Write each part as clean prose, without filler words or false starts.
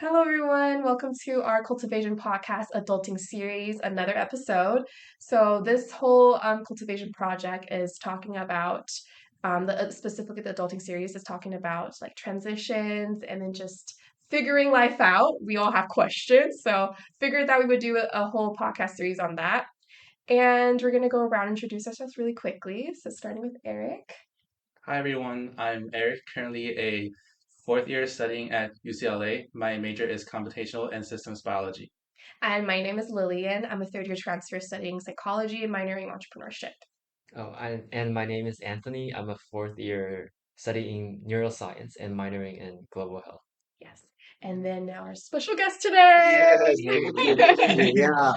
Hello, everyone. Welcome to our CultivAsian podcast adulting series, another episode. So, this whole CultivAsian project is talking about specifically the adulting series is talking about like transitions and then just figuring life out. We all have questions, so figured that we would do a whole podcast series on that. And we're gonna go around and introduce ourselves really quickly. So, starting with Eric. Hi everyone, I'm Eric, currently a fourth year studying at UCLA. My major is computational and systems biology. And my name is Lilian. I'm a third year transfer studying psychology and minoring in entrepreneurship. And my name is Anthony. I'm a fourth year studying neuroscience and minoring in global health. Yes. And then our special guest today. Yeah.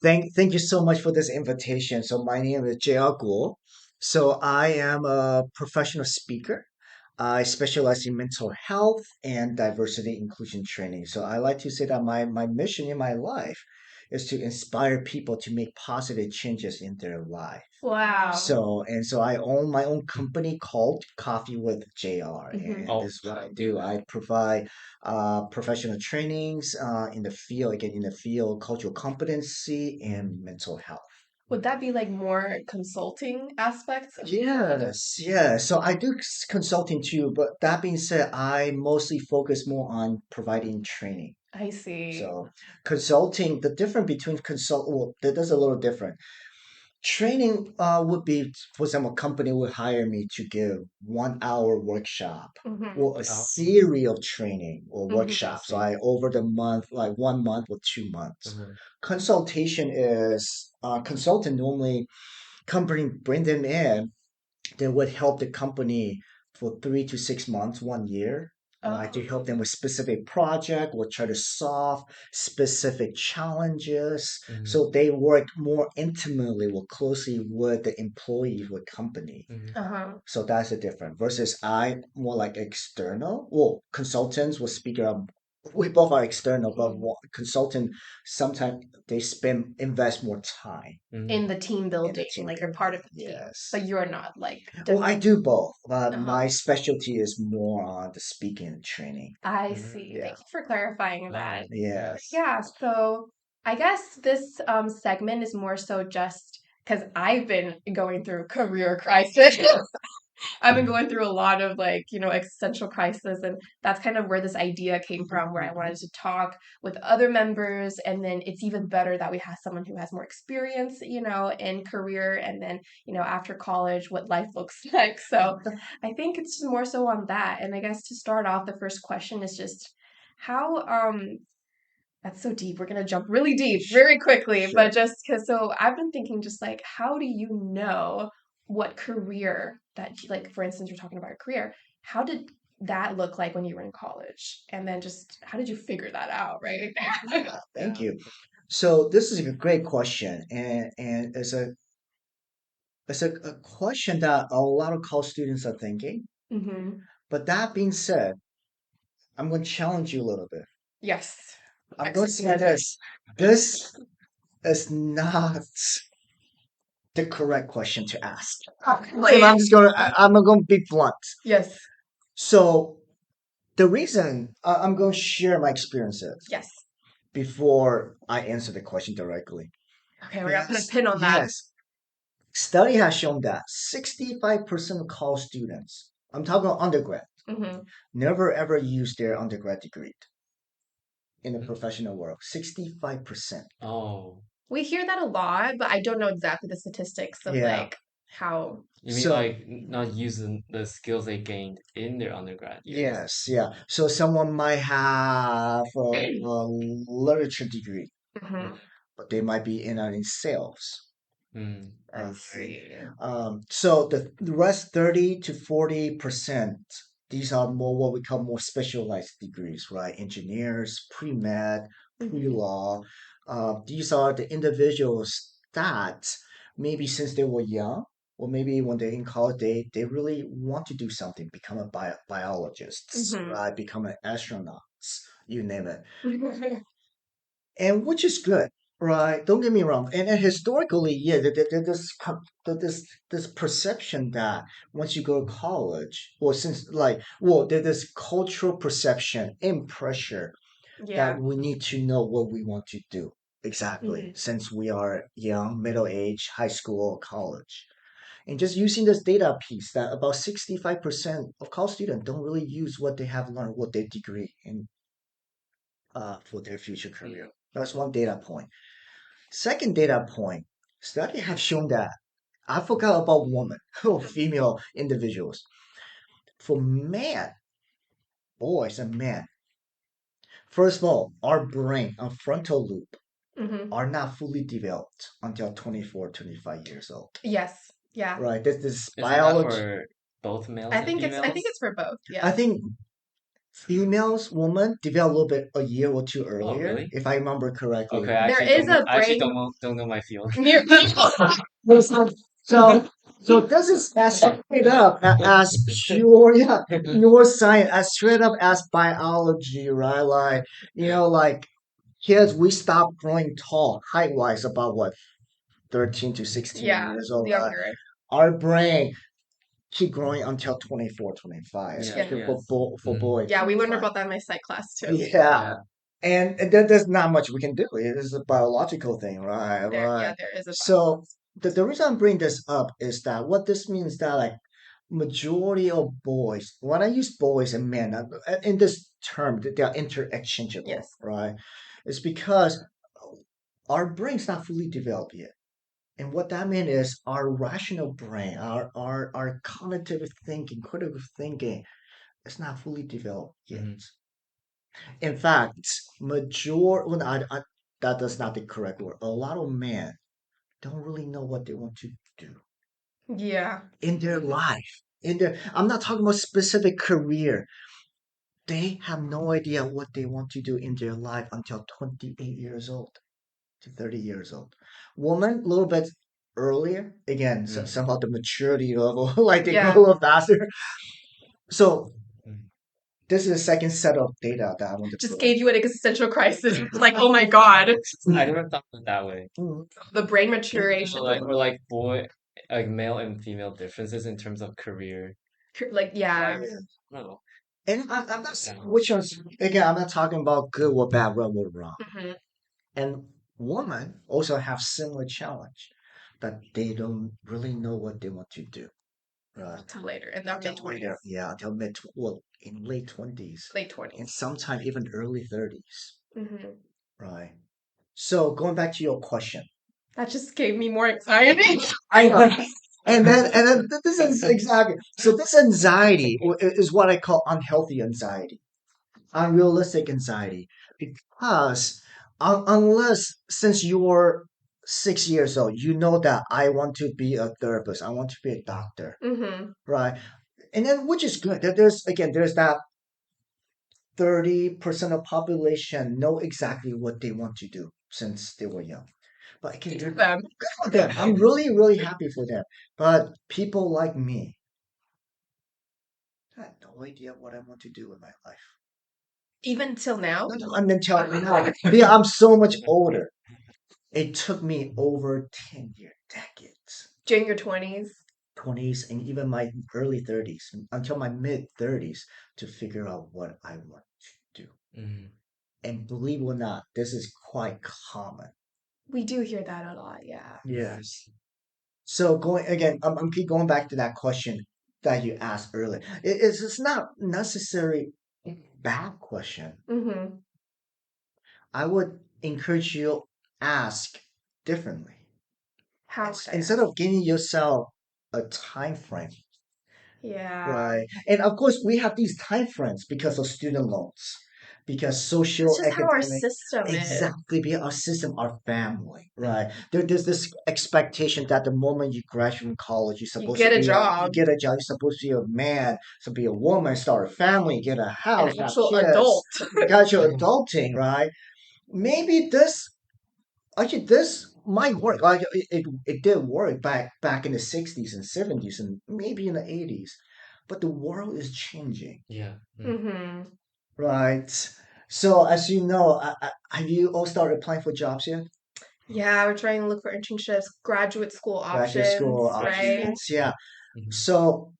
Thank you so much for this invitation. So my name is J.R. Guo. So I am a professional speaker. I specialize in mental health and diversity inclusion training. So I like to say that my mission in my life is to inspire people to make positive changes in their life. Wow. So I own my own company called Coffee with JR, Mhm. and Oh, this is what I do. I provide professional trainings in the field, cultural competency and mental health. Would that be like more consulting aspects of Yes, yeah. So I do consulting too, but that being said, I mostly focus more on providing training. I see. So consulting, the difference between well, there's a little different. Training would be, for example, a company would hire me to give 1 hour workshop Mm-hmm. or a oh, series of training or Mm-hmm. I workshops, see. like over the month, like 1 month or 2 months. Mhm. Consultation is consultant normally company bring them in, they would help the company for 3 to 6 months, 1 year, to Oh. help them with specific project or try to solve specific challenges. Mhm. So they work more intimately or closely with the employee or company. Mhm. Uh-huh. So that's the difference. Versus I more like external. Well, consultants will speak up. We both are external, but Mhm. consultant sometimes they invest more time Mhm. In the team in the building, team like you're part building. of the team, Yes. but you're not like Well, I different. do both, but Uh-huh. my specialty is more on the speaking and training. I Mhm. see. Yeah. Thank you for clarifying that. Oh, Yes. Yeah, so I guess this segment is more so just because I've been going through career crisis. I've been mhm. going through a lot of existential crisis, and that's kind of where this idea came from, where I wanted to talk with other members, and then it's even better that we have someone who has more experience, in career, and then, after college, what life looks like. So I think it's more so on that. And I guess to start off, the first question is just how that's so deep. We're gonna jump really deep very quickly, but Sure. just because so I've been thinking just like how do you know what career that like for instance you're talking about a career, how did that look like when you were in college? And then just how did you figure that out, right? Thank Yeah. you. So this is a great question, and it's a question that a lot of college students are thinking. Mm-hmm. But that being said, I'm going to challenge you a little bit. Yes. I'm going to say Exercise. this is not the correct question to ask. And Like, I'm going to be blunt. yes. So the reason I'm going to share my experiences Yes. before I answer the question directly. Okay, we're gonna put a Yes, pin on that. yes. Study has shown that 65% of college students, I'm talking about undergrad, Mm-hmm. never ever use their undergrad degree in the Mhm. professional world. 65%. Oh, We hear that a lot, but I don't know exactly the statistics of Yeah. like how. you mean So, like not using the skills they gained in their undergrad years? yes, yeah. So someone might have a literature degree, Mhm. but they might be in sales. Mm. I Right. see. So the rest 30 to 40%, these are more what we call more specialized degrees, right? Engineers, pre-med, Mhm. pre-law. These are the individuals that maybe since they were young, or maybe when they're in college, they really want to do something, become a biologist, Mhm. right? Become an astronaut, you name it, and which is good, right? Don't get me wrong. And historically, yeah, this perception that once you go to college, or since like, well, there's this cultural perception and pressure. Yeah. that we need to know what we want to do exactly since we are young, middle age, high school, college. And just using this data piece that about 65% of college students don't really use what they have learned, what their degree in for their future career. That's one data point. Second data point, study have shown that I forgot about women or female individuals. For man, boys and men, first of all, our brain, our frontal lobe, Mm-hmm. are not fully developed until 24, 25 years old. Yes. Yeah. Right? This Isn't that biology. for both males I and think females? it's for both. I Yeah. think females, women develop a little bit a year or two Oh, earlier, really? if I remember correctly. Okay, I There actually is don't know. a I actually brain don't know my field. near Listen, so this is as straight up as pure, yeah, neuroscience, as straight up as biology, right? Like, like kids, we stop growing tall, height wise, about what, 13 to 16 yeah, years old, right? younger. Our brain keep growing until 24, 25, Yeah, especially yeah. for Mm. boys. Yeah, we learned 25. about that in my psych class too. Yeah. And there's not much we can do. It is a biological thing, right? Right. There is a So the reason I'm bringing this up is that what this means that like majority of boys, when I use boys and men in this term, they are interchangeable, yes. right? It's because our brain's not fully developed yet. And what that means is our rational brain, our cognitive thinking, critical thinking, is not fully developed yet. Mhm. In fact, well, that is not the correct word. A lot of men don't really know what they want to do Yeah. in their life. I'm not talking about specific career. They have no idea what they want to do in their life until 28 years old to 30 years old. Woman, a little bit earlier. Again, somehow the maturity level, like they grow a little faster. So Mm. this is the second set of data that I want to Just provide. gave you an existential crisis. Like, oh my god, I never thought of it that way. the brain maturation. Or like male and female differences in terms of career. Like, yeah. No. And I'm not saying which ones, again, I'm not talking about good or bad, right or wrong. Mm-hmm. And women also have similar challenge that they don't really know what they want to do. Right. Until later, in their mid 20s. Yeah, until in late 20s. Late 20s. And sometimes even early 30s. Mm-hmm. Right. So going back to your question. That just gave me more anxiety. I know. And then this is exactly so. This anxiety is what I call unhealthy anxiety, unrealistic anxiety, because unless since you're 6 years old, you know that I want to be a therapist, I want to be a doctor, Mm-hmm. right? And then which is good. There's that 30% of population know exactly what they want to do since they were young. But I can Them. good for them. I'm really, really happy for them. But people like me, I had no idea what I want to do in my life. Even till now? No, I'm not telling you now. Yeah, I'm so much older. It took me over 10 years, decades, During your 20s? 20s, and even my early 30s, until my mid 30s, to figure out what I want to do. Mm. And believe it or not, this is quite common. We do hear that a lot, yeah. Yes. So going again, I'm keep going back to that question that you asked earlier. It's not necessarily a bad question. Mm-hmm. I would encourage you ask differently. How Instead of giving yourself a time frame, yeah. right? And of course, we have these time frames because of student loans, because social That's just how our academic, system is. exactly, because our system, our family, right? There's this expectation that the moment you graduate from college, you're supposed get to a be job. you get a job, you're supposed to be a man, to be a woman, start a family, get a house, An have actual kids, adult. because you're adulting, right? Maybe this might work. Like it did work back in the 60s and 70s and maybe in the 80s, but the world is changing, Yeah. Mm-hmm. right? So as you know, have you all started applying for jobs yet? Yeah, we're trying to look for internships, graduate school Graduate options, school right? options, yeah. Mhm. So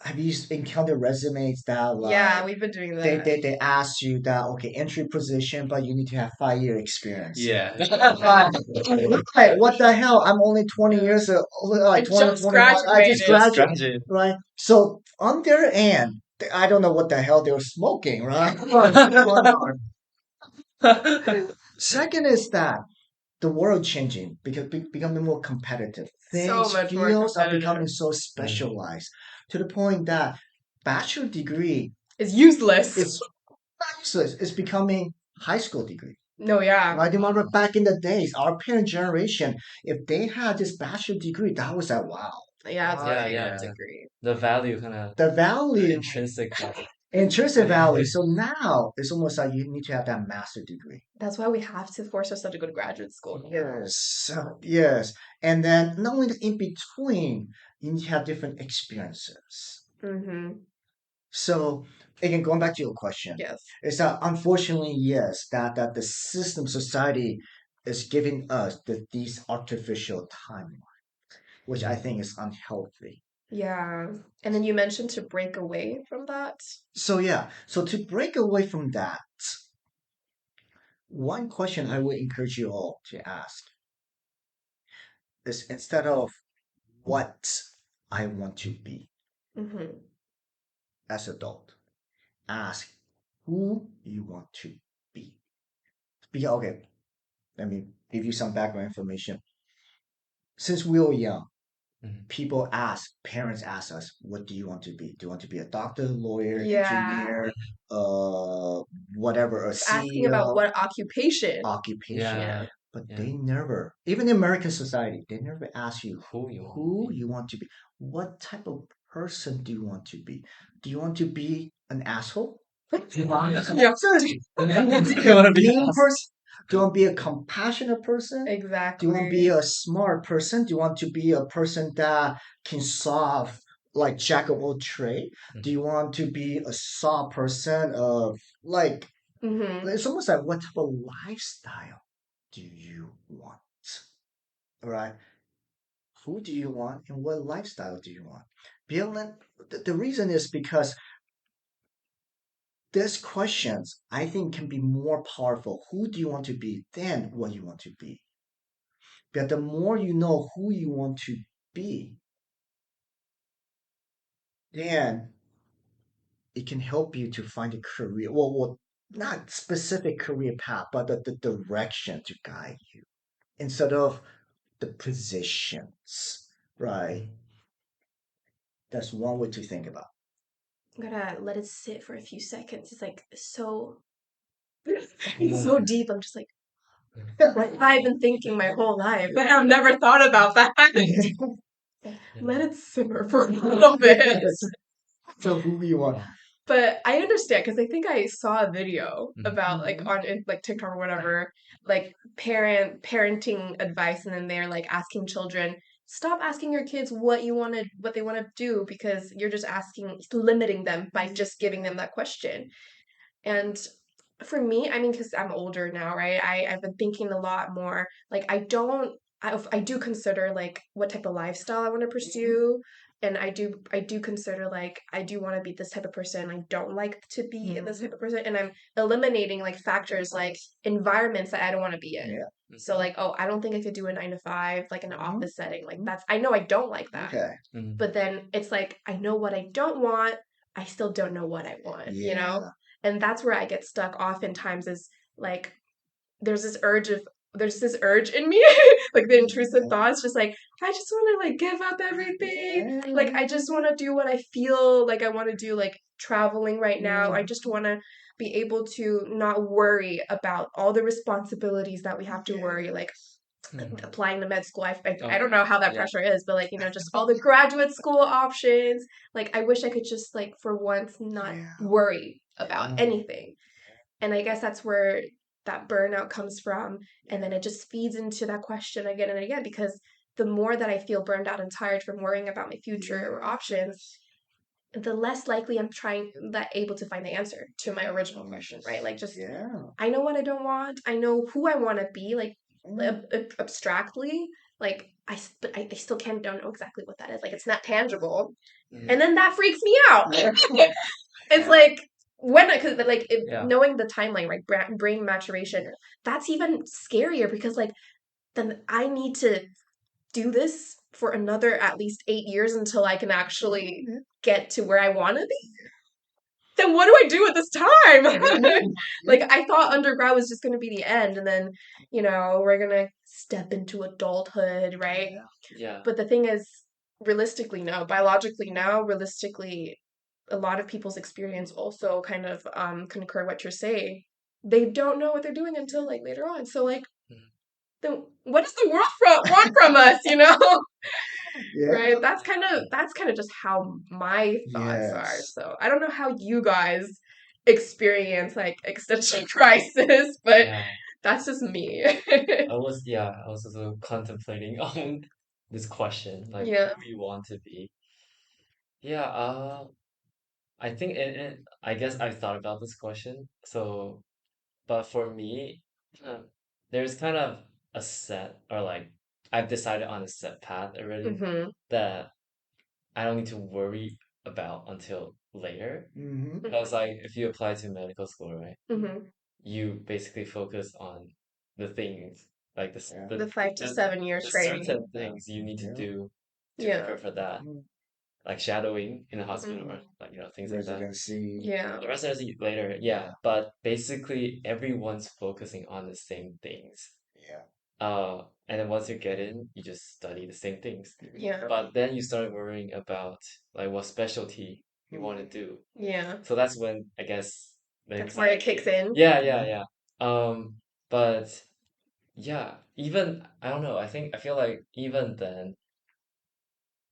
have you encountered resumes that Yeah, like we've been doing they, that. they they ask you that okay, entry position, but you need to have 5 year experience. Yeah. Right, what the hell? I'm only 20 years old, I like 20, just 21. I just graduated. Just graduated, graduate. right? So on their end, I don't know what the hell they were smoking, right? Second is that the world changing because becoming more competitive. So Things, much more fields are becoming competitive. so specialized to the point that bachelor degree It's useless. is not useless. It's becoming high school degree. No, yeah. Right? Remember back in the days, our parent generation, if they had this bachelor degree, that was like wow. Yeah, it's a Yeah, great yeah. degree. The value kind of The value, intrinsic value. intrinsic value. So now it's almost like you need to have that master degree. That's why we have to force ourselves to go to graduate school. Yes, yes. And then not only in between, you need to have different experiences. Mm-hmm. So again, going back to your question, Yes. is that unfortunately, yes, that the system society is giving us these artificial timelines, which I think is unhealthy. Yeah. And then you mentioned to break away from that. So yeah, so to break away from that, one question I would encourage you all to ask is instead of what I want to be Mm-hmm. as adult, ask who you want to be. Because okay, let me give you some background information. Since we were young, Mhm. people ask, parents ask us, what do you want to be? Do you want to be a doctor, lawyer, Yeah. engineer, whatever, a Asking about CEO, what occupation. occupation? Yeah, But yeah. they never, even in American society, they never ask you Who you want who to be. you want to be. What type of person do you want to be? Do you want to be an asshole? Yeah. Do you want to be You a want to be mean us. person? Do you want to be a compassionate person? Do you want to be Exactly. a smart person? Do you want to be a person that can solve like jack of all trade? Do you want to be a soft person of like Mm-hmm. it's almost like what type of lifestyle do you want? Right? Who do you want and what lifestyle do you want? Beyond the reason is because these questions I think can be more powerful. Who do you want to be than what you want to be? But the more you know who you want to be, then it can help you to find a career. Well, not specific career path, but the direction to guide you instead of the positions, right? That's one way to think about. I'm gonna let it sit for a few seconds. It's like so so deep. I'm just like I've been thinking my whole life. I've never thought about that. Let it simmer for a little bit. So who you want? Yeah. But I understand because I think I saw a video Mhm. about like on like TikTok or whatever, like parenting advice, and then they're like asking children, stop asking your kids what they want to do because you're just limiting them by just giving them that question. And for me, I mean, because I'm older now, right? I've been thinking a lot more. Like, I do consider like what type of lifestyle I want to pursue. And I do consider like I do want to be this type of person. I don't like to be this type of person. And I'm eliminating like factors like environments that I don't want to be in. Yeah. So like, oh, I don't think I could do a 9 to 5, like in an Mhm. office setting. Like I know I don't like that. Okay. Mhm. But then it's like I know what I don't want. I still don't know what I want, you know? Yeah. And that's where I get stuck oftentimes is like there's this urge of there's this urge in me, like the intrusive thoughts, just like I just want to like give up everything. Like I just want to do what I feel like I want to do, like traveling right now. I just want to be able to not worry about all the responsibilities that we have to worry, like Mhm. applying to med school. I Oh, don't know how that yeah. pressure is, but like, you know, just all the graduate school options. Like, I wish I could just like for once not Yeah. worry about Yeah. anything. And I guess that's where that burnout comes from. And then it just feeds into that question again and again because the more that I feel burned out and tired from worrying about my future or options, the less likely I'm trying that able to find the answer to my original question, right? Like just Yeah. I know what I don't want. I know who I want to be, like Mm. abstractly. like but I still don't know exactly what that is. Like it's not tangible, Mhm. and then that freaks me out. It's like because like Yeah. knowing the timeline, right? Brain maturation. That's even scarier because like then I need to do this for another at least 8 years until I can actually get to where I want to be. Then what do I do at this time? Like I thought undergrad was just going to be the end, and then we're gonna step into adulthood, right? Yeah. But the thing is, realistically, no. Biologically, no. Realistically, a lot of people's experience also kind of concur what you're saying. They don't know what they're doing until like later on. So like, Mhm. then what does the world want from us? Yeah. Right? That's kind of just how my thoughts are. Yes. So I don't know how you guys experience like existential crisis, but Yeah. that's just me. I was also contemplating on this question, like Yeah. who you want to be. Yeah, I think I guess I've thought about this question. So, but for me, there's kind of a set or like I've decided on a set path already Mm-hmm. that I don't need to worry about until later. Mm-hmm. Because like if you apply to medical school, right, Mm-hmm. you basically focus on the things like Yeah. The 5 to 7 year the training. certain things you need to Yeah. do to Yeah. prepare for that, Mm. like shadowing in a hospital Mm-hmm. or like things like that. Residency. Yeah. The residency later, yeah, but basically everyone's focusing on the same things. Yeah. And then once you get in, you just study the same things. Yeah. But then you start worrying about like what specialty you want to do. Yeah. So that's when I guess That's where it kicks in. yeah, yeah, yeah. But yeah, even I don't know. I feel like even then,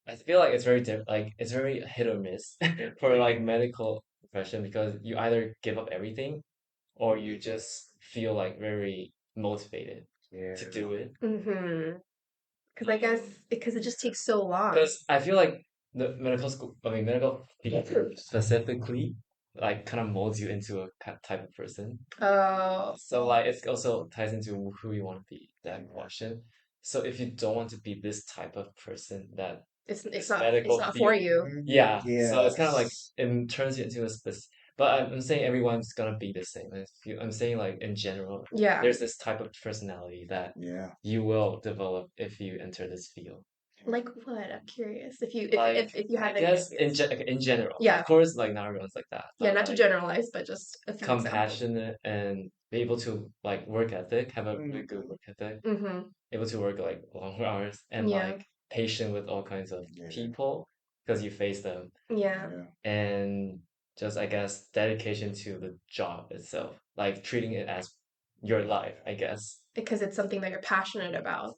I feel like it's very like it's very hit or miss for like medical profession because you either give up everything or you just feel like very motivated Yeah. to do it. Mm-hmm. Because I guess because it just takes so long. Because I feel like the medical school, I mean, medical field specifically, like kind of molds you into a type of person. Oh. So like it also ties into who you want to be, that question. So if you don't want to be this type of person that It's this not medical for field, you. yeah. So it's kind of like Yes. it turns you into a specific. But I'm saying everyone's gonna be the same. I'm saying like in general, Yeah. there's this type of personality that Yeah. you will develop if you enter this field. Like what? I'm curious. If you Like if you I have any guess ideas. in general, Yeah. of course, like not everyone's like that, Yeah, but not to like generalize, but just a few examples. compassionate and be able to like work ethic, have a really good Mhm. work ethic, Mm-hmm. able to work like long hours and Yeah. like patient with all kinds of Yeah. people because you face them Yeah. Yeah. and just I guess dedication to the job itself, like treating it as your life, I guess. Because it's something that you're passionate about.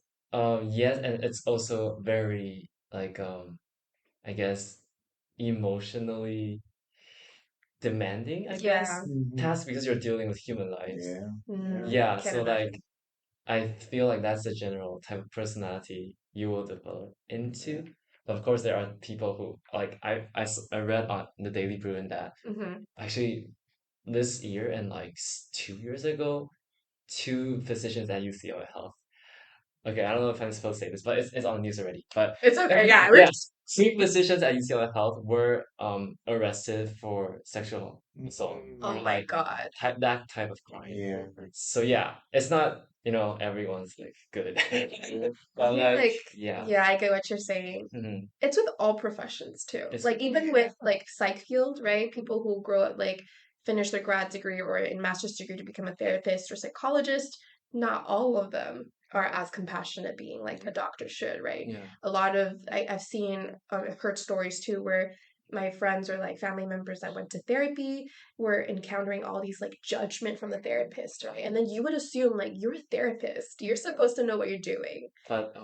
Yes, and it's also very like I guess emotionally demanding, I Yeah. guess, Mhm. task because you're dealing with human lives. Yeah. Mm, Yeah, can't so like imagine. I feel like that's the general type of personality you will develop into. But of course, there are people who like I read on the Daily Bruin that Mm-hmm. actually this year and like 2 years ago, two physicians at UCLA Health. Okay, I don't know if I'm supposed to say this, but it's on the news already. But It's okay. Yeah. yeah, two physicians at UCLA Health were arrested for sexual assault Oh or my like God. that type of crime. Yeah. So yeah, it's not everyone's like good, but Yeah, like like yeah, yeah, I get what you're saying. mhm. It's with all professions too. It's Like even with like psych field, right? People who grow up like finish their grad degree or a master's degree to become a therapist or psychologist, not all of them are as compassionate being like a doctor should, right? yeah, A lot of I've seen I've heard stories too where my friends or like family members that went to therapy were encountering all these like judgment from the therapist, right? And then you would assume like you're a therapist, you're supposed to know what you're doing. but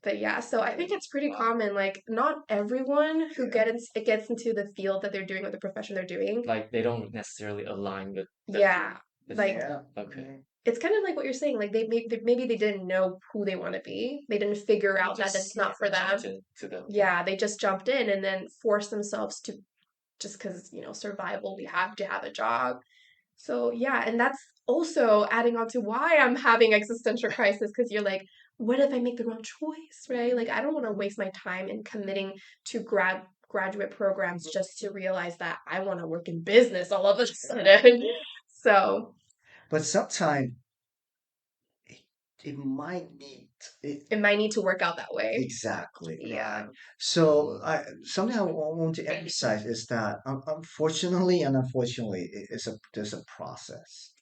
But yeah, so I think it's pretty common. Like, not everyone who gets into the field that they're doing or the profession they're doing. like they don't necessarily align with Yeah, the like Yeah. okay. it's kind of like what you're saying. Like maybe they didn't know who they want to be. They didn't figure out that it's not for them. To them. Yeah, they just jumped in and then forced themselves to just because survival. We have to have a job. So yeah, and that's also adding on to why I'm having existential crisis, because you're like, what if I make the wrong choice, right? Like, I don't want to waste my time in committing to graduate programs just to realize that I want to work in business all of a sudden. So But sometimes it, it might need it. it might need to work out that way. Exactly, Yeah. right. So something I want to emphasize is that unfortunately and unfortunately, there's a process,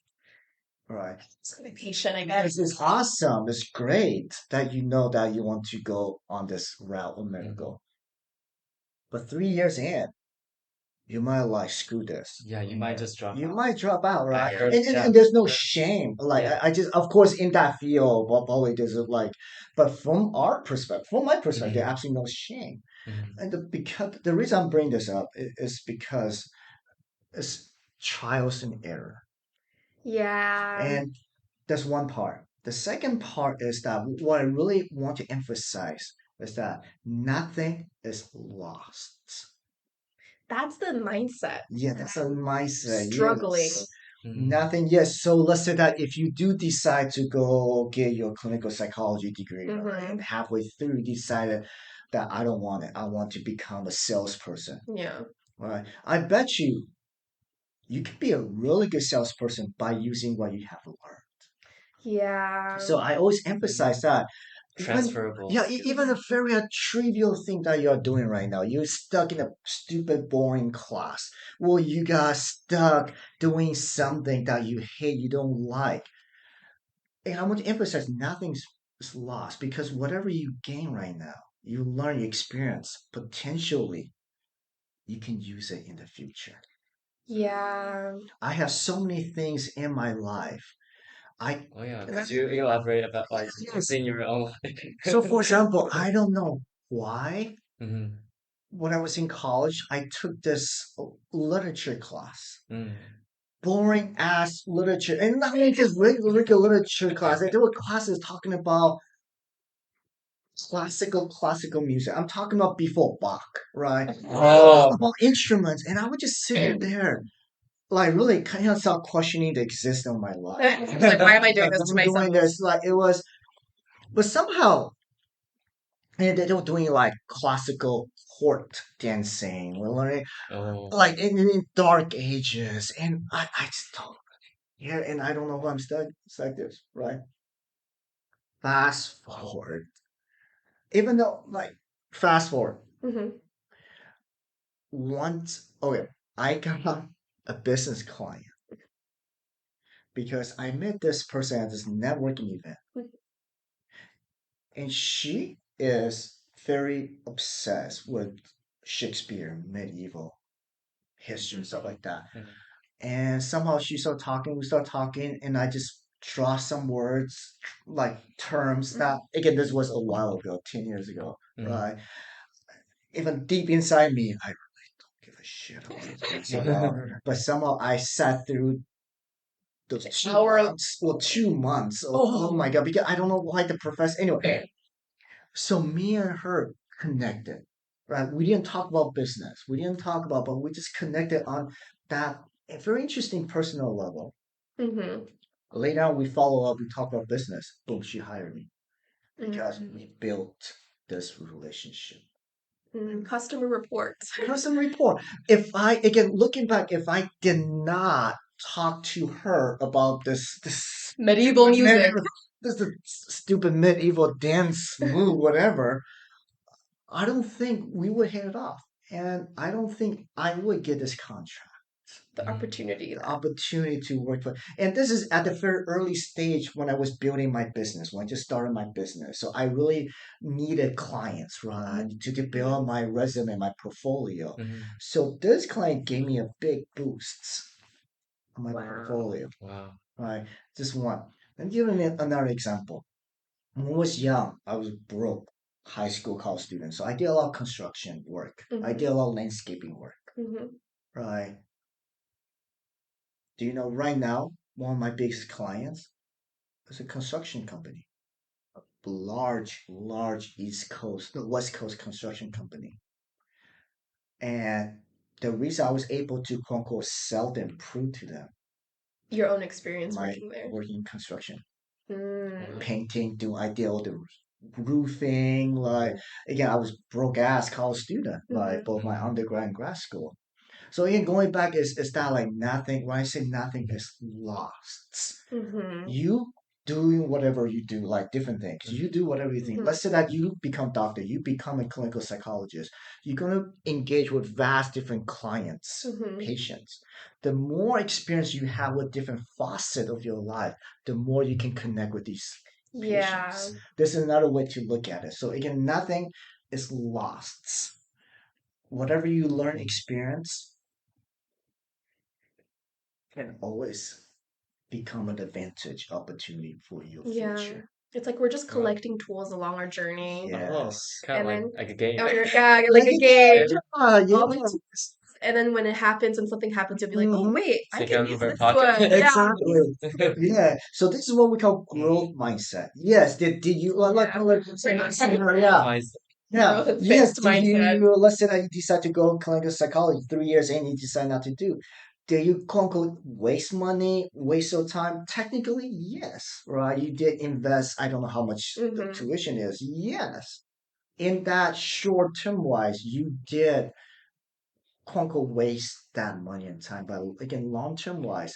right? Just gotta be patient, I guess. It's awesome. It's great that you know that you want to go on this route of Mhm. medical. But 3 years in, you might like screw this. Yeah, you might just drop You out. might drop out, I right? heard, yeah. And there's no shame. Like Yeah. I just, of course, in that field, but probably there's like, but from our perspective, from my perspective, Mhm. absolutely no shame. Mhm. And because the reason I'm bringing this up is because it's trials and error, Yeah. and that's one part. The second part is that what I really want to emphasize is that nothing is lost. That's the mindset. Yeah, that's a mindset. Struggling. Yes. Mhm. Nothing. Yes. So let's say that if you do decide to go get your clinical psychology degree, right, and halfway through you decided that I don't want it, I want to become a salesperson, Yeah. right? I bet you can be a really good salesperson by using what you have learned. Yeah. So I always emphasize that even Transferable yeah, skills. even a very trivial thing that you're doing right now, you're stuck in a stupid, boring class. Well, you got stuck doing something that you hate, you don't like. And I want to emphasize nothing's is lost because whatever you gain right now, you learn, you experience, potentially you can use it in the future. Yeah. I have so many things in my life. I Oh yeah, could you elaborate about like yes. in your own life? So for example, I don't know why Mhm. when I was in college, I took this literature class. Mm. Boring ass literature. And not even just regular literature class. There were classes talking about classical music. I'm talking about before Bach, right? Oh. About instruments. And I would just sit there, like really kind of start questioning the existence of my life. Like, why am I doing Because this to I'm doing myself? this, like it was, but somehow and they were doing like classical court dancing. We're learning Oh. like in dark ages, and I just don't yeah, and I don't know why I'm stuck. It's like this, right? Fast forward, even though like fast forward Mm-hmm. once. Okay, I got a business client because I met this person at this networking event, and she is very obsessed with Shakespeare, medieval history, and stuff like that. Mhm. And somehow she started talking, we started talking, and I just draw some words, like terms that, again, this was a while ago, 10 years ago, Mhm. right? Even deep inside me, I really don't give a shit about it. It's been so long. But somehow I sat through those 2 months, well, 2 months. Oh my God, because I don't know why the professor, anyway. So me and her connected, right? We didn't talk about business. We didn't talk about, but we just connected on that a very interesting personal level. Mm-hmm. Later on, we follow up, we talk about business. Boom, she hired me because Mm-hmm. we built this relationship. Customer reports. Person report. If I, again, looking back, if I did not talk to her about this Medieval music. this stupid medieval dance move, whatever, I don't think we would hit it off. And I don't think I would get this contract. The opportunity The that. opportunity to work for, and this is at the very early stage when I was building my business, when I just started my business. So I really needed clients, right, to build my resume, my portfolio. Mhm. So this client gave me a big boost on my Wow. portfolio, Wow. right? Just one. Let me give you another example. When I was young, I was broke, high school college student. So I did a lot of construction work. I did a lot of landscaping work, Mm-hmm. right? Do you know right now, one of my biggest clients is a construction company, large East Coast, no, West Coast construction company. And the reason I was able to quote unquote sell them, prove to them, Your own experience my working there. working in construction, Mm. painting, doing I did all the roofing. Like again, I was broke ass college student, like both my undergrad and grad school. So again, going back is that like nothing. When I say nothing is lost, Mm-hmm. you doing whatever you do, like different things. You do whatever you think. Mm-hmm. Let's say that you become doctor, you become a clinical psychologist. You're gonna engage with vast different clients, Mm-hmm. patients. The more experience you have with different facets of your life, the more you can connect with these Yeah. patients. This is another way to look at it. So again, nothing is lost. Whatever you learn, experience can always become an advantage opportunity for your Yeah. future. It's like we're just Wow. collecting tools along our journey. Oh, Yes. kind And of then like a game. yeah, like a game. Yeah, All the tools. And then when it happens, when something happens, you'll be like, oh Mhm. wait, So I you can can use move in this pocket. one. Yeah. Exactly. Yeah. So this is what we call growth mindset. Yes. Did you yeah. Nice. Yeah. Growth and Yes. fixed Did mindset. you let's say that you decide to go clinical psychology 3 years and you decide not to do. Did you quote unquote waste money, waste your time? Technically, yes. Right. You did invest, I don't know how much the Mm-hmm. tuition is. Yes. In that short term wise, you did quote unquote waste that money and time. But again, long term wise,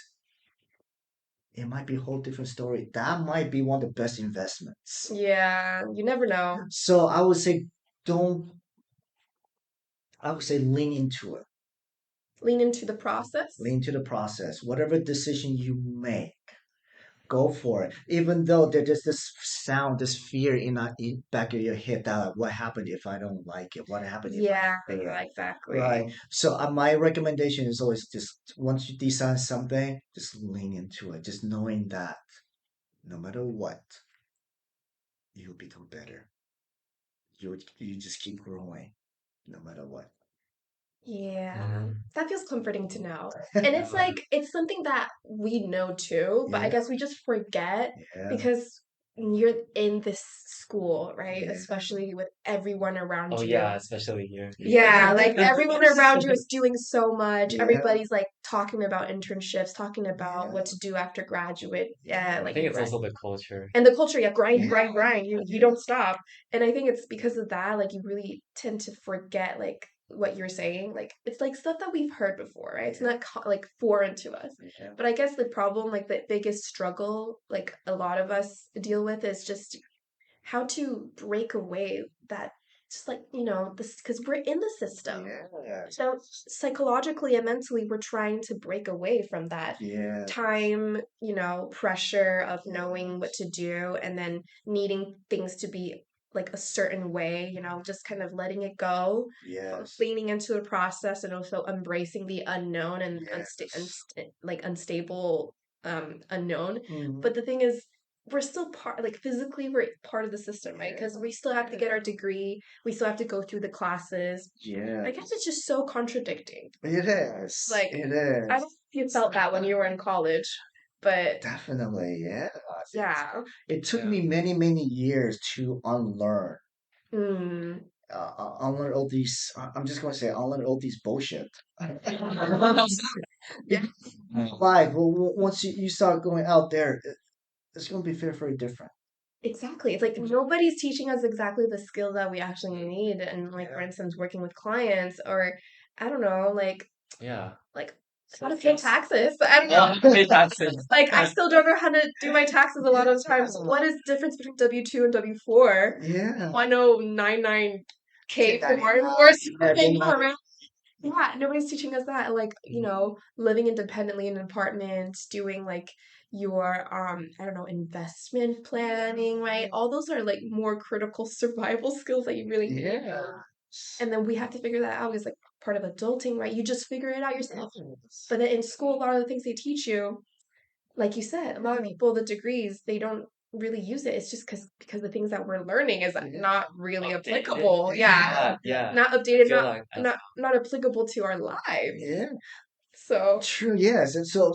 it might be a whole different story. That might be one of the best investments. Yeah, you never know. So I would say don't I would say lean into it. Lean into the process. Lean into the process. Whatever decision you make, go for it. Even though there's this sound, this fear in back of your head that like, what happened if I don't like it? What happened if Yeah, I fail? exactly. Right. So my recommendation is always just once you decide something, just lean into it. Just knowing that no matter what, you'll become better. You just keep growing no matter what. Yeah, Mhm. that feels comforting to know. And it's like, it's something that we know too, but I Yeah, guess we just forget yeah, because you're in this school, right? yeah, Especially with everyone around Oh you. yeah, especially here. Yeah, like yeah, everyone around you is doing so much. yeah, Everybody's like talking about internships, talking about what yeah, to do after graduate, I like think it's also the culture. and the culture, yeah, grind, yeah, grind, grind. You don't stop. And I think it's because of that, like you really tend to forget like what you're saying. Like it's like stuff that we've heard before, right? It's not like foreign to us. yeah, But I guess the problem, like the biggest struggle, like a lot of us deal with is just how to break away that just like this because we're in the system. yeah, So psychologically and mentally we're trying to break away from that yeah, time pressure of knowing what yes, to do and then needing things to be like a certain way, just kind of letting it go, yes, leaning into the process and also embracing the unknown and yes. like unstable unknown. Mhm. But the thing is we're still part, like physically we're part of the system, right? Because we still have to get our degree, we still have to go through the classes. I guess it's Yes, just so contradicting. it is. Like, It I don't know is. if you felt that when you were in college, but Definitely, yeah. yeah. It took Yeah. me many, many years to unlearn. Mm. Unlearn all these. I'm just gonna say, unlearn all these bullshit. Yeah, Life. Once you start going out there, it's gonna be very, very different. exactly. It's like nobody's teaching us exactly the skills that we actually need. And like, for Yeah. instance, working with clients or I don't know, Yeah. like how to pay taxes. I don't know. Yeah, pay taxes. Like I still don't know how to do my taxes a lot of times. What is the difference between W-2 and W-4? Yeah. 1099K form or something around. Yeah, nobody's teaching us that. Like, living independently in an apartment, doing like your I don't know, investment planning, right? All those are like more critical survival skills that you really need. Yeah. And then we have to figure that out as like part of adulting, right? You just figure it out yourself. Yes. But then in school, a lot of the things they teach you, like you said, a lot of people, the degrees, they don't really use it. It's just because the things that we're learning is not really applicable. Yeah. Yeah. Not I updated, feel not like not not applicable to our lives. Yeah. So True. Yes. And so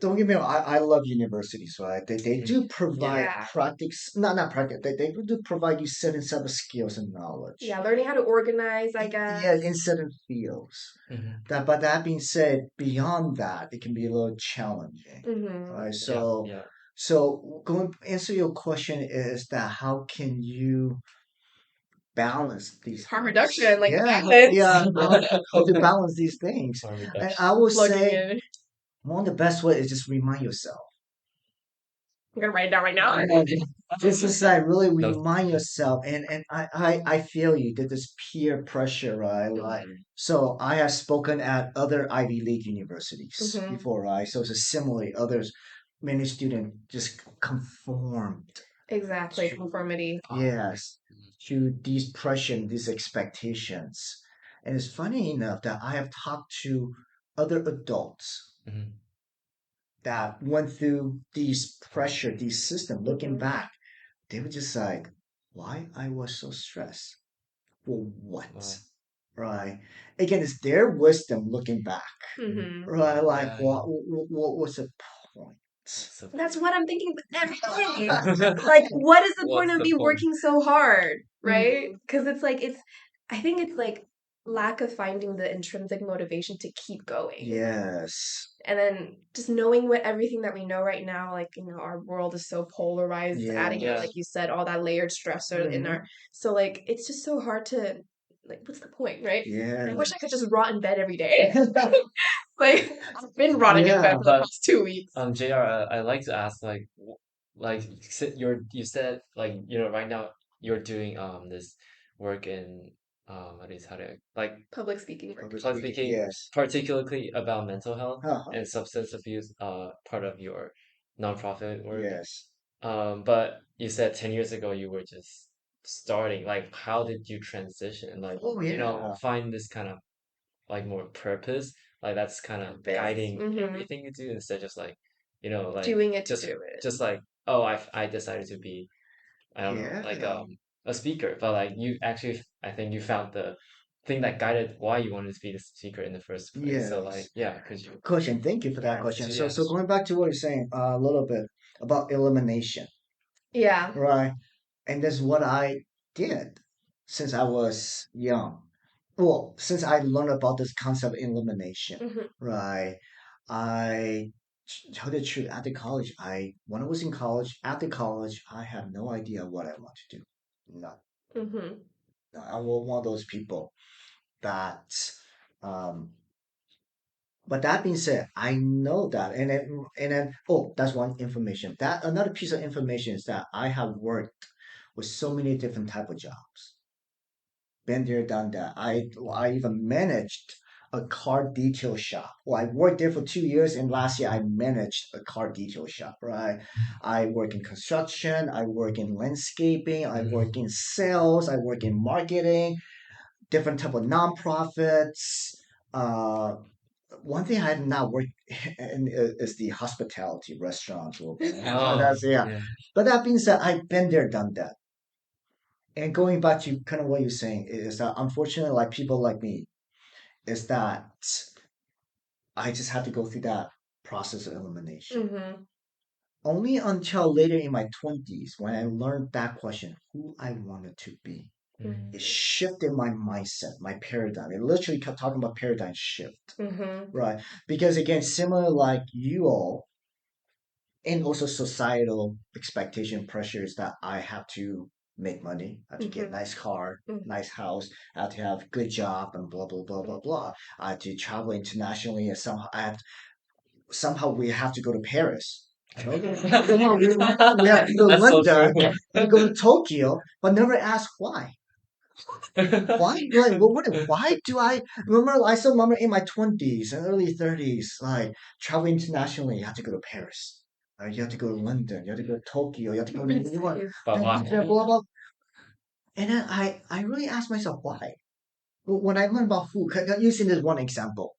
don't get me wrong, I love universities, right? They do provide Yeah. practice, not practice, they do provide you certain set of skills and knowledge. Yeah, learning how to organize, I Yeah, in guess. certain fields. Mhm. But that being said, beyond that, it can be a little challenging. Mm-hmm. Right? Yeah, So yeah. going answer your question is that how can you balance these Harm things? reduction, like Yeah, balance. yeah. How to balance these things? Harm And reduction. I would Plugging say in. one of the best way is just remind yourself. I'm gonna write it down right now. Just to say, really No. remind yourself, and I feel you that this peer pressure, right? Like, Mhm. so I have spoken at other Ivy League universities Mhm. before, right? So it's a similarly, others, many students just conformed Exactly, to, conformity. yes, to these pressure, and these expectations. And it's funny enough that I have talked to other adults Mhm. that went through these pressure, these system, looking Mhm. back, they were just like, why I was so stressed? For what? Wow. Right? Again, it's their wisdom looking back. Mhm. Right? Like, Yeah, yeah. what was the point? What's the That's what I'm thinking every day. point? Like, what is the point What's of the me point? working so hard, right? Mhm. Because it's like I think it's like lack of finding the intrinsic motivation to keep going. Yes. And then just knowing what everything that we know right now, like, our world is so polarized, adding in, Yeah. like you said, all that layered stressor in Mhm. our, so like, it's just so hard to, like, what's the point, right? I wish I could Yes. just rot in bed every day. Like, I've been rotting in bed Yeah. for the But past 2 weeks. JR, I like to ask like you said like right now you're doing this work in what is how to like Public speaking work. Public public speaking. speaking Yes. particularly about mental health Uh-huh. and substance abuse part of your nonprofit work. Yes. But you said 10 years ago you were just starting. Like, how did you transition? Like, Oh yeah. find this kind of like more purpose, like that's kind of Purpose. guiding Hmm. everything you do instead just like, like Doing it to just do it. just like, oh, I decided to be, I don't know, like Yeah. a speaker, but like you actually, I think you found the thing that guided why you wanted to be the speaker in the first place. So like, Yes. yeah, could you, Question. Thank you for that Yes. question. So yeah. so going back to what you're saying a little bit about elimination, Yeah. right? And that's what I did since I was young. Well, since I learned about this concept of elimination, Hmm. right? I tell the truth, after college, when I was in college, after college, I had no idea what I want to do. None. Hmm. I was one of those people that um but that being said, I know that, and then that's one information. That another piece of information is that I have worked with so many different type of jobs. Been there, done that. I even managed a car detail shop. Well, I worked there for 2 years, and last year I managed a car detail shop. Right, I work in construction. I work in landscaping. I Mhm. work in sales. I work in marketing. Different type of nonprofits. Uh, One thing I have not worked in is the hospitality restaurants or Oh, that's yeah. yeah. But that being said, I've been there, done that. And going back to kind of what you're saying is that unfortunately, like people like me, is that I just had to go through that process of elimination. Hmm. Only until later in my 20s when I learned that question, who I wanted to be. Mm. It shifted my mindset, my paradigm. It literally kept talking about paradigm shift, Hmm. right? Because again, similar like you all, and also societal expectation pressures that I have to make money, I have to get Hmm. nice car, Hmm. nice house, I have to have good job, and blah blah blah blah blah. I have to travel internationally, and somehow we have to go to Paris. I know somehow we have to go to That's so true. London and go to Tokyo, but never ask why. Why? Like, why do I remember? I still remember in my 20s and early 30s, like traveling internationally, you have to go to Paris. You have to go to London. You have to go to Tokyo. You have to go to New York. But Blah, why? blah, blah, blah. And then I really asked myself why. When I learned about food, using this one example,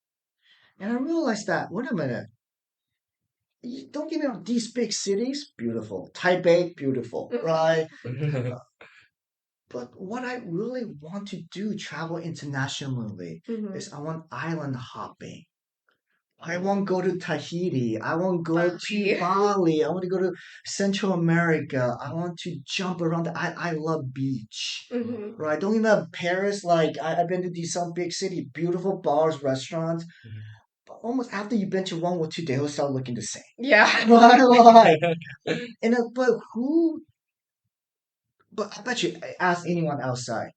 and I realized that wait a minute, don't get me wrong, these big cities, beautiful. Taipei, beautiful, right? But what I really want to do, travel internationally, Hmm. is I want island hopping. I want to go to Tahiti. I want to go to Bali. Bali. I want to go to Central America. I want to jump around. I love beach. Hmm. Right? Don't even have Paris. Like I've been to these some big city, beautiful bars, restaurants. Mhm. But almost after you've been to one or two, they will start looking the same. Yeah. Right? And but who? But I bet you ask anyone outside,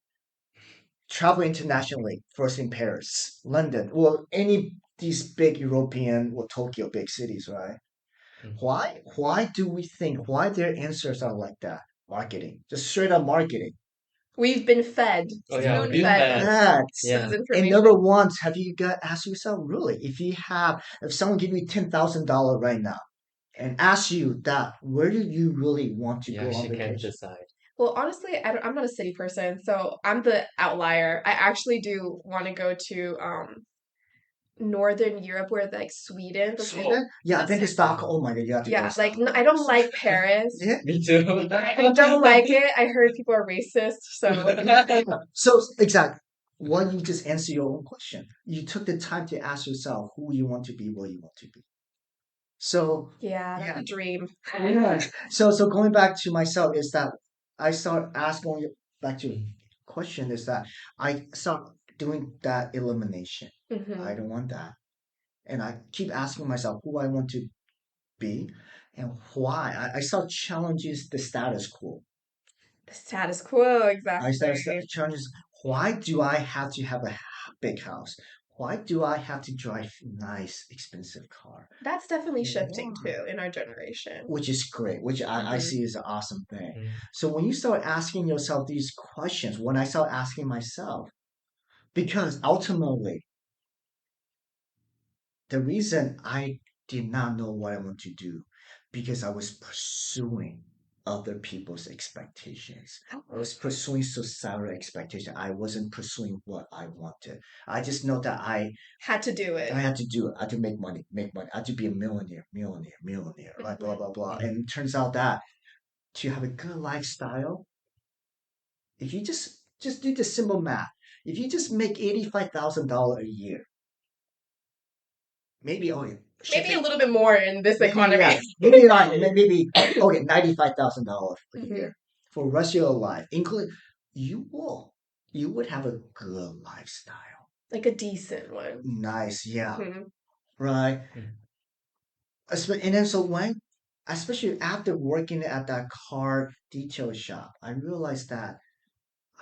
travel internationally, first in Paris, London, or any these big European or Tokyo big cities, right? Mm. Why? Why do we think? Why their answers are like that? Marketing, just straight up marketing. We've been fed, Oh yeah, we've spoon been Being fed fed. this, that, Yeah. this and information. never once have you got asked yourself, really, if someone give you $10,000 right now and ask you that, where do you really want to You go on actually can't vacation? decide. Well, honestly, I'm not a city person, so I'm the outlier. I actually do want to go to Northern Europe, where like Sweden. Sweden? Yeah, I've been to Stockholm. Oh my God, you have to go to Yeah, like Stockholm. I don't like Paris. Yeah. Me too. I don't like it. I heard people are racist, so So exactly. What you just answer your own question. You took the time to ask yourself who you want to be, where you want to be. So yeah, that's yeah, a dream. yes. So going back to myself is that I start asking back to Mm. question is that I start doing that elimination. I Hmm. don't want that. And I keep asking myself who I want to be and why. I start challenging the status quo. The status quo, I start exactly. challenging why do I have to have a big house? Why do I have to drive nice, expensive car? That's definitely shifting Why? too in our generation. Which is great, which I Hmm. see as an awesome thing. Mm. So when you start asking yourself these questions, when I start asking myself, because ultimately the reason I did not know what I want to do, because I was pursuing other people's expectations. I was pursuing societal expectation. I wasn't pursuing what I wanted. I just know that Had to do I it. had to do it. I had to make money, make money. I had to be a millionaire, millionaire, millionaire, like blah Hmm. blah blah. Mm. And it turns out that to have a good lifestyle, if you just do the simple math, if you just make $85,000 a year, maybe Maybe a shipping, little bit more in this maybe yeah, economy. maybe like maybe okay, $95,000 a Hmm. year for the rest of your life, including you will you would have a good lifestyle. Like a decent one. Nice, yeah, Hmm. right. Mm. And then so when, especially after working at that car detail shop, I realized that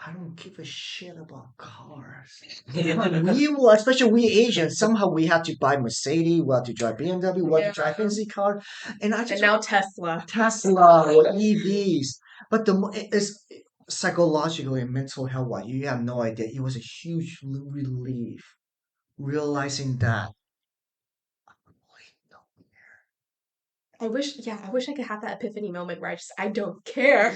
I don't give a shit about cars. We will, especially we Asians, somehow we have to buy Mercedes, we have to drive BMW, we have to Yeah. drive fancy car, and I And just now Tesla. Tesla or EVs. But it's psychologically and mental health wise, you have no idea. It was a huge relief realizing that. I wish I could have that epiphany moment where I don't care.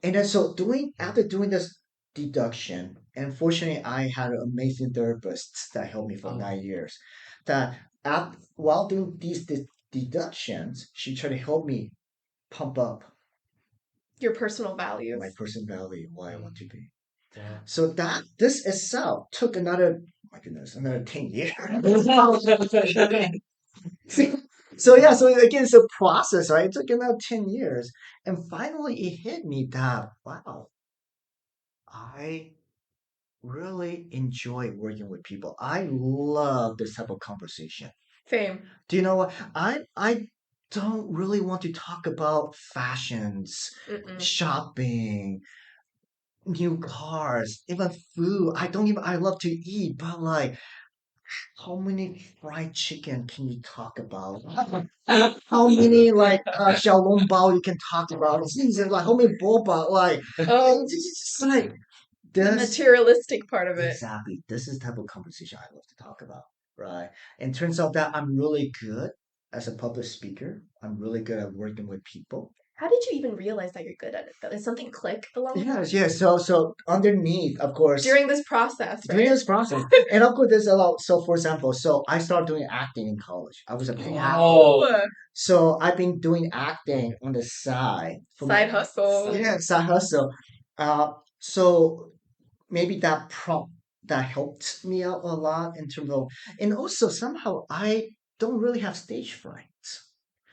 And then so doing after doing this deduction, and fortunately I had an amazing therapist that helped me for Oh. 9 years. That while doing these deductions, she tried to help me pump up Your personal values. my person value, why I want Mm. to be. Wow. So that this itself took another, my goodness, another 10 years. So yeah, so again, it's a process, right? It took another 10 years. And finally it hit me that, wow, I really enjoy working with people. I love this type of conversation. Same. Do you know what? I don't really want to talk about fashions, Mm-mm. shopping, new cars, even food. I love to eat, but like how many fried chicken can you talk about? How many like xiaolongbao you can talk about? It's like how many boba? Like Oh, it's just like the this. materialistic part of it. Exactly. This is the type of conversation I love to talk about, right? And turns out that I'm really good as a public speaker. I'm really good at working with people. How did you even realize that you're good at it though? Did something click along the way? Yes, yes. So underneath, of course, During this process, during right? this process, and of course, there's a lot. So, for example, so I started doing acting in college. I was a paid actor. Oh. So I've been doing acting on the side for Side hustle. yeah, side hustle. So maybe that prompt that helped me out a lot in terms of, and also somehow I don't really have stage fright.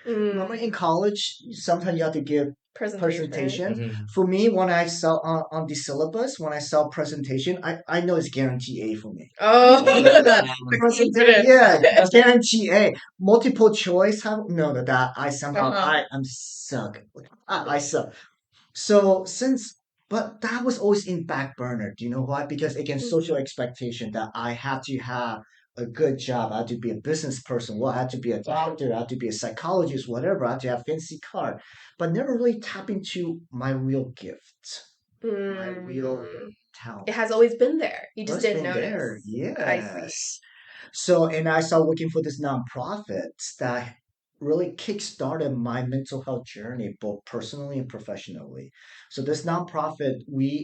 Remember in college, sometimes you have to give presentation. Mm-hmm. For me, when I saw on the syllabus, when I saw presentation, I know it's guarantee A for me. Oh, Presentation, yeah, guarantee A. Multiple choice, how no, that I somehow Uh-huh. I'm suck. I suck. So since, but that was always in back burner. Do you know why? Because again, social expectation that I had to have a good job. I had to be a business person. Well, I had to be a doctor. I had to be a psychologist. Whatever. I had to have fancy car, but never really tap into my real gift, my real talent. It has always been there. You just It's didn't been there, notice. I see. yes. So, and I started working for this nonprofit that really kickstarted my mental health journey, both personally and professionally. So this nonprofit,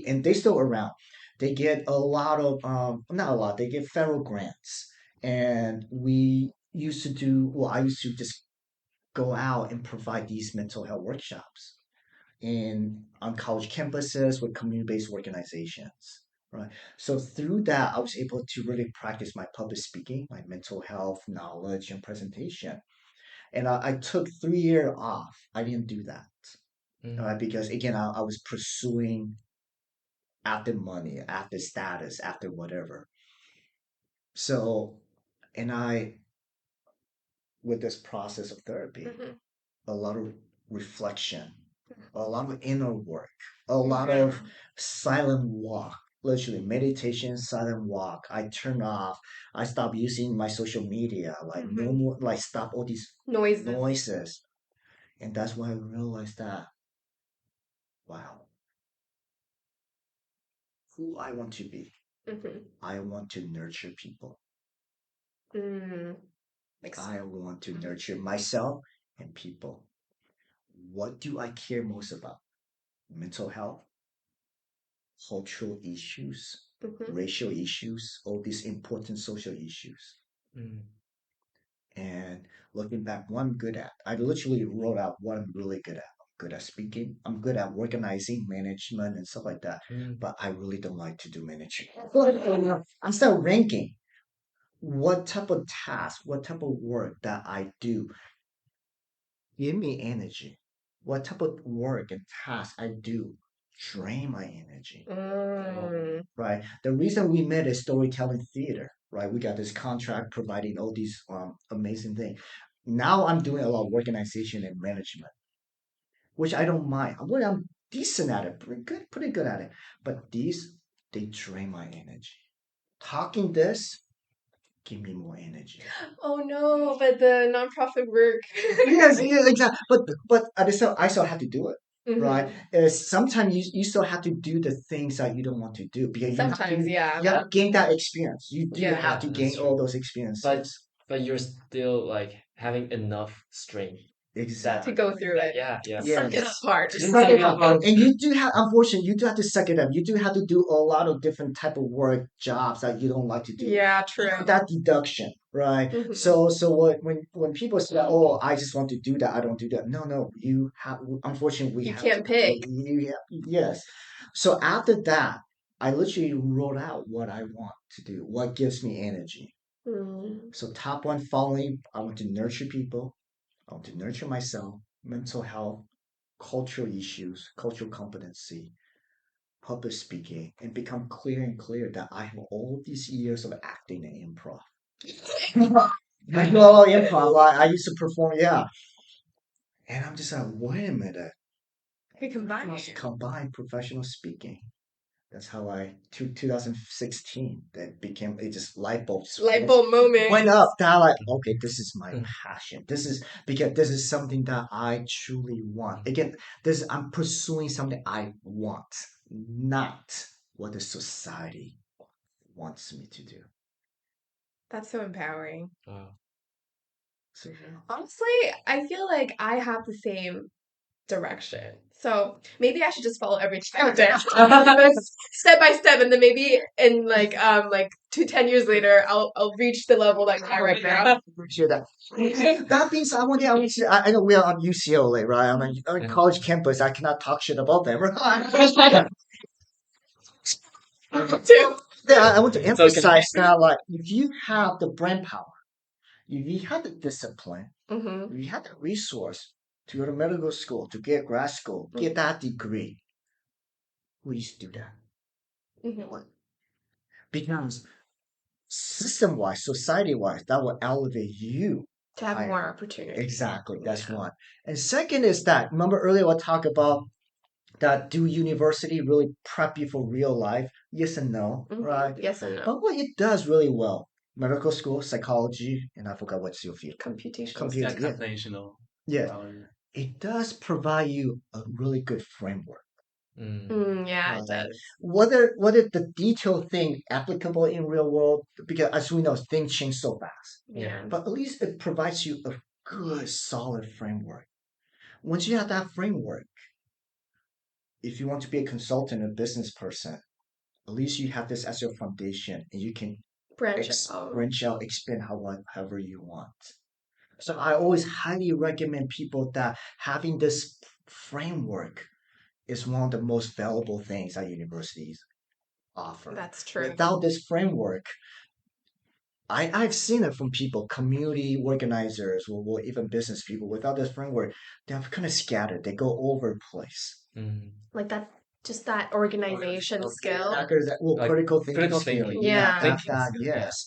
and they still around. They get a lot of, not a lot, they get federal grants. And we used to do, well, I used to just go out and provide these mental health workshops on college campuses with community-based organizations, right? So through that, I was able to really practice my public speaking, my mental health knowledge and presentation. And I took 3 years off. I didn't do that, because again, I was pursuing after money, after status, after whatever. So, and with this process of therapy, a lot of reflection, a lot of inner work, a lot of silent walk, literally meditation, silent walk. I turn off, I stop using my social media, like no more, like stop all these Noises. noises. And that's why I realized that, wow, who I want to be. I want to nurture people. I want to nurture myself and people. What do I care most about? Mental health, cultural issues, racial issues, all these important social issues. And looking back, what I'm good at, I literally wrote out what I'm really good at. I'm good at speaking. I'm good at organizing, management, and stuff like that. But I really don't like to do management. I start ranking what type of task, what type of work that I do give me energy. What type of work and task I do drain my energy. Right. The reason we met is storytelling theater. Right. We got this contract providing all these amazing things. Now I'm doing a lot of organization and management, which I don't mind. I'm decent at it, pretty good at it. But these they drain my energy. Talking this give me more energy. Oh no, but the nonprofit work. Yes, exactly. But at the same, I still have to do it, right? Sometimes you still have to do the things that you don't want to do because Sometimes, yeah. you have to gain that experience. You do Yeah. have to That's gain true. all those experiences. But you're still like having enough strength Exactly. To go through it. yeah Suck it up Yes. hard. Just suck it up. And you do have, unfortunately, you do have to suck it up. You do have to do a lot of different type of work jobs that you don't like to do. Yeah, true. That deduction, right? So when people say, "Oh, I just want to do that," I don't do that. No, you have. Unfortunately, we You have can't pick. Yes. So after that, I literally wrote out what I want to do, what gives me energy. So top one, following, I want to nurture people. I want to nurture myself, mental health, cultural issues, cultural competency, public speaking, and become clear and clear that I have all these years of acting and improv. I know improv. I used to perform, yeah. And I'm just like, wait a minute. We combine. Combine professional speaking. That's how 2016, that became, it just light bulb just Light bulb moment. went up. That like, okay, this is my passion. This is because this is something that I truly want. Again, I'm pursuing something I want, not what the society wants me to do. That's so empowering. Wow. So Honestly, I feel like I have the same direction. So maybe I should just follow every chapter step by step, and then maybe in like 10 years later, I'll reach the level like I right now. appreciate that. That being said, one thing I want to, I know we are on UCLA, right? I'm on college campus. I cannot talk shit about them, right? Yeah, I want to So can emphasize that, like, if you have the brain power, if you have the discipline, Mm-hmm. if you have the resource to go to medical school, to get grad school, get that degree, please do that. Mm-hmm. Because system-wise, society-wise, that will elevate you To have higher. more opportunity. Exactly, that's Yeah. one. And second is that, remember earlier I talked about that do university really prep you for real life? Yes and no, Mhm. right? Yes and no. But what it does really well, medical school, psychology, and I forgot what's your field. Computational. Computer, yeah. Computational. Yes. biology. It does provide you a really good framework. Yeah, it Right. does. Whether the detailed thing applicable in real world, because as we know, things change so fast. Yeah. But at least it provides you a good, solid framework. Once you have that framework, if you want to be a consultant, a business person, at least you have this as your foundation, and you can Branch out. branch out, expand however you want. So I always highly recommend people that having this framework is one of the most valuable things that universities offer. That's true. Without this framework, I've seen it from people, community organizers, or even business people. Without this framework, they're kind of scattered. They go over the place. Like that, just that organization skill. Like Critical thinking critical skill. thinking. Yeah. Thinking That, skill, yes.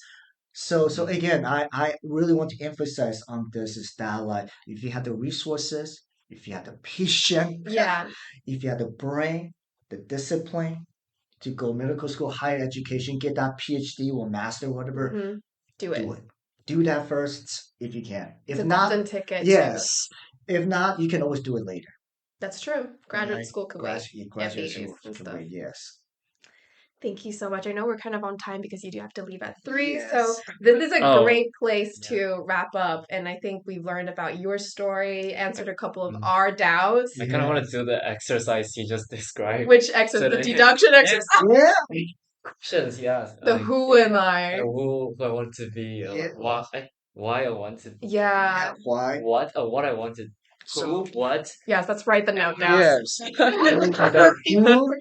So again, I really want to emphasize on this is that, like, if you have the resources, if you have the patience, Yeah. if you have the brain, the discipline to go medical school, higher education, get that PhD or master, whatever, Mhm. Do it. do it. Do that first if you can. It's If a not, golden ticket. yes. If not, you can always do it later. That's true. Graduate Right? school can wait. Graduate MBAs school and can stuff. wait, yes. Thank you so much. I know we're kind of on time because you do have to leave at 3. Yes. So this is a Oh, great place yeah. to wrap up. And I think we've learned about your story, answered a couple of Mm. our doubts. I kind of want to do the exercise you just described. Which exercise? The today. deduction Yes. exercise? Yeah. Questions, yes. The Like, who am I? who I want to be, Yeah. why I want to be, Yeah. Why? what I wanted, So, what. Yes, let's write the note down. yes. The who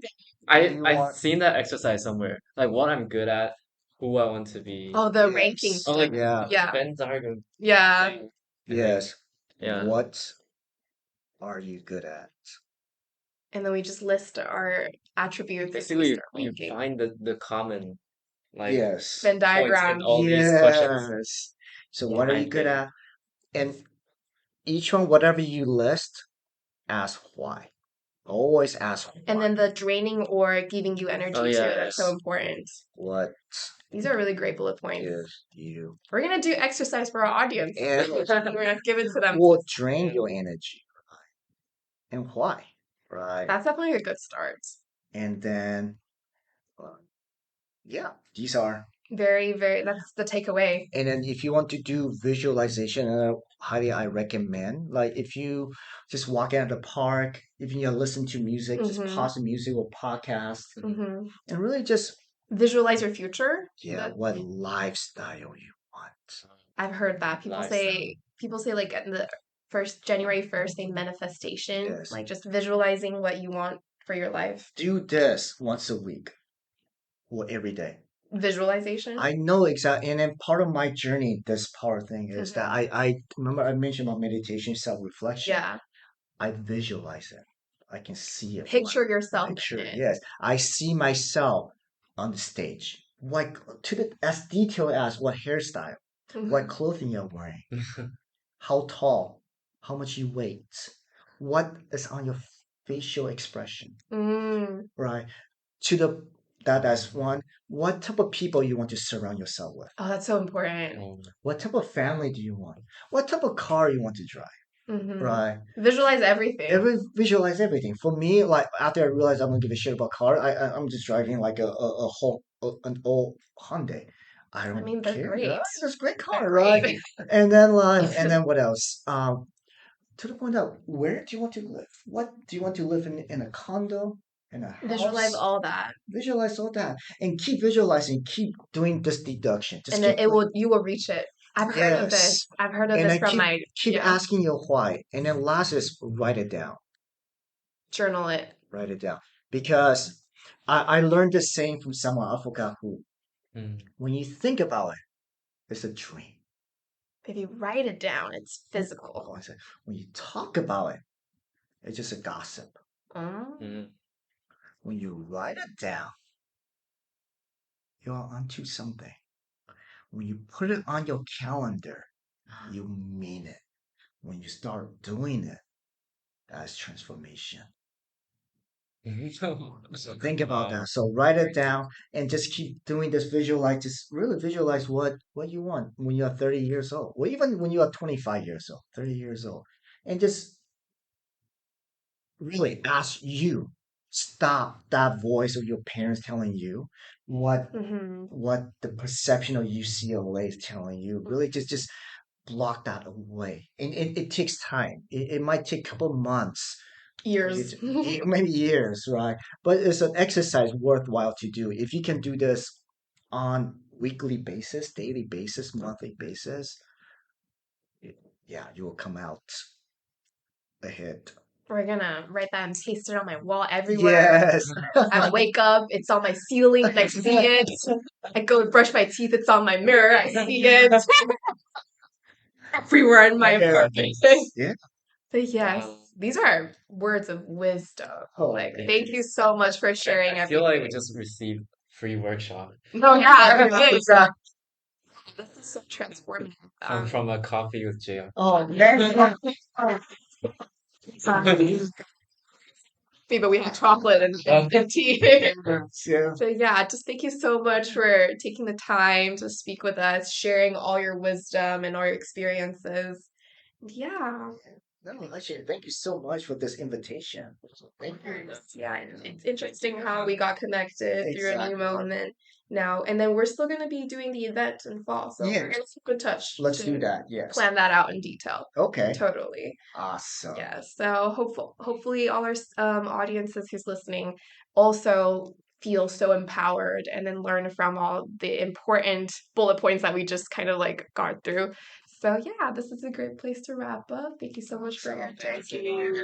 you I've want. seen that exercise somewhere. Like what I'm good at, who I want to be. Oh, the Yes. ranking Oh, like Yeah. Yeah. Venn diagram Yeah. thing. I think. Yes. Yeah. What are you good at? And then we just list our attributes and we Basically, start you ranking. find the common like Yes. Venn points in diagram. all these questions. Yes. So Yeah, what are I you good think. at? And each one, whatever you list, ask why. Always ask And why. then the draining or giving you energy Oh, too. yeah. That's so important. What These are really great bullet points. is you? We're gonna do exercise for our audience. And We're gonna give it to them. will drain your energy. And why? Right. That's definitely a good start. And then, uh, yeah, these are. Very, very. That's the takeaway. And then if you want to do visualization, highly I recommend. Like if you just walk out of the park, if you listen to music, just Mhm. pause the music or podcast, Hmm. and really just Visualize your future. what lifestyle you want. I've heard that people say like in the January 1st, say manifestation, Yes. like just visualizing what you want for your life. Do this once a week or every day. Visualization. I know exactly, and then part of my journey, this part thing is that I remember I mentioned about meditation, self-reflection. Yeah. I visualize it. I can see it. Picture yourself in Picture, it. yes. I see myself on the stage, like as detailed as what hairstyle, what clothing you're wearing, how tall, how much you weight, what is on your facial expression, Mm. right? To the that's one. What type of people you want to surround yourself with? Oh, that's so important. What type of family do you want? What type of car you want to drive? Mhm. Right. Visualize everything. Visualize everything. For me, like after I realized I'm gonna give a shit about car, I'm just driving like a whole an old Hyundai. I don't mean, they're care. great. Right? It's a great They're car, great. right? And then what else? To the point of where do you want to live? What do you want to live in a condo, in a Visualize house? all that. Visualize all that and keep visualizing, keep doing this deduction. Just And then keep you will reach it. I've heard of this. yes. I've heard of And this then from my keep asking your why. And then last is write it down. journal it. Write it down. Because I learned this saying from someone, I forgot who. Mm. When you think about it, it's a dream. If you write it down, it's physical. Oh, I said, when you talk about it, it's just a gossip. Oh. Mm. When you write it down, you're onto something. When you put it on your calendar, you mean it. When you start doing it, that's transformation. So think about Wow. that. So write it down and just keep doing this. Visualize, just really visualize what you want when you're 30 years old, or even when you are 25 years old, 30 years old, and just really ask you, stop that voice of your parents telling you what Mm-hmm. what the perception of UCLA is telling you. Really, just block that away. And it takes time. It might take a couple months for you Years. to, maybe years, right? But it's an exercise worthwhile to do. If you can do this on weekly basis, daily basis, monthly basis, yeah, you will come out ahead. We're gonna write that and paste it on my wall everywhere. Yes. I wake up, it's on my ceiling, and I see it. I go to brush my teeth, it's on my mirror, I see it. Everywhere in my apartment. Yeah. But yes, Wow. these are words of wisdom. Oh, Like, Thank thank you. you so much for sharing I feel like we everything. just received free workshop No, yeah, it is. This is so transformative. from a coffee with JR. oh, man. But we had chocolate and tea. Yeah. So yeah, just thank you so much for taking the time to speak with us, sharing all your wisdom and all your experiences. Yeah. No, actually, thank you so much for this invitation. Thank you. Yeah, and it's interesting how we got connected through an email Exactly. and then now, and then we're still going to be doing the event in fall, so Yeah. we're going to keep in touch Let's do to that. Yes. plan that out in detail. Okay. Totally. Awesome. Yeah. So hopefully all our audiences who's listening also feel so empowered and then learn from all the important bullet points that we just kind of like gone through. So yeah, this is a great place to wrap up. Thank you so much for your time. Thank you.